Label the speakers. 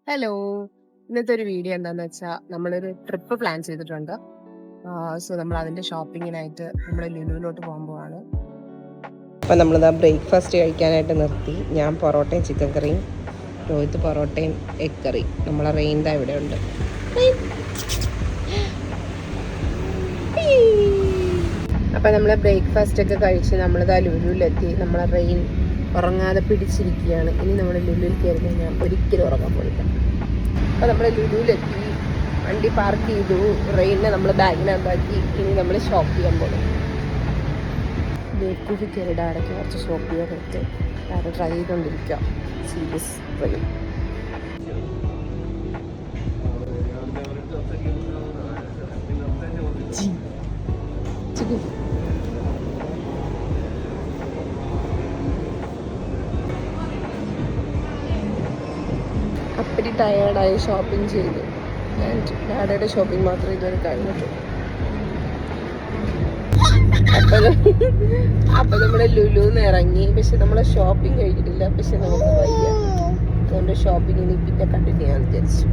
Speaker 1: Hello. ഇന്നത്തെ ഒരു video എന്താന്ന് വെച്ചാൽ നമ്മളൊരു ട്രിപ്പ് പ്ലാൻ ചെയ്തിട്ടുണ്ട്. സോ നമ്മൾ അതിന്റെ ഷോപ്പിങ്ങിനായിട്ട് നമ്മൾ ലുലുവിലോട്ട് പോകാൻ പോവാണ്. അപ്പം നമ്മളിതാ ബ്രേക്ക്ഫാസ്റ്റ് കഴിക്കാനായിട്ട് നിർത്തി. ഞാൻ പൊറോട്ടയും ചിക്കൻ കറിയും, രോഹിത് പൊറോട്ടയും എഗ് കറി. നമ്മളെ റെയിൻതാ ഇവിടെ ഉണ്ട്. അപ്പം നമ്മൾ ബ്രേക്ക്ഫാസ്റ്റ് ഒക്കെ കഴിച്ച് നമ്മളിതാ ലുലുവിലെത്തി. നമ്മളെ റെയിൻ ഉറങ്ങാതെ പിടിച്ചിരിക്കുകയാണ്. ഇനി നമ്മൾ ലുലുവിൽ കയറി കഴിഞ്ഞാൽ ഒരിക്കലും ഉറങ്ങാൻ പോയില്ല. അപ്പോൾ നമ്മൾ ലുലുവിലെത്തി, വണ്ടി പാർക്ക് ചെയ്തു, റെയിനെ നമ്മൾ ബാഗിനകത്താക്കി. ഇനി നമ്മൾ ഷോപ്പ് ചെയ്യാൻ പോകും. ബേക്കൂരി കയറിയുടെ അടയ്ക്ക് കുറച്ച് ഷോപ്പ് ചെയ്യാൻ പറ്റും. അത് ട്രൈ ചെയ്തുകൊണ്ടിരിക്കുക. സീരീസ് റെയിൻ അപ്പടി ടയേർഡായി ഷോപ്പിംഗ് ചെയ്തു. ഡാഡയുടെ ഷോപ്പിംഗ് മാത്രമേ ഇതുവരെ കഴിഞ്ഞിട്ടുള്ളൂ. അപ്പൊ നമ്മുടെ ലുലുന്ന് ഇറങ്ങി. പക്ഷെ നമ്മളെ ഷോപ്പിംഗ് കഴിഞ്ഞിട്ടില്ല. പക്ഷെ നമുക്ക് വയ്യ. അതുകൊണ്ട് ഷോപ്പിംഗ് ഇനി പിന്നെ കണ്ടിന്യൂ ചെയ്യാൻ വിചാരിച്ചു.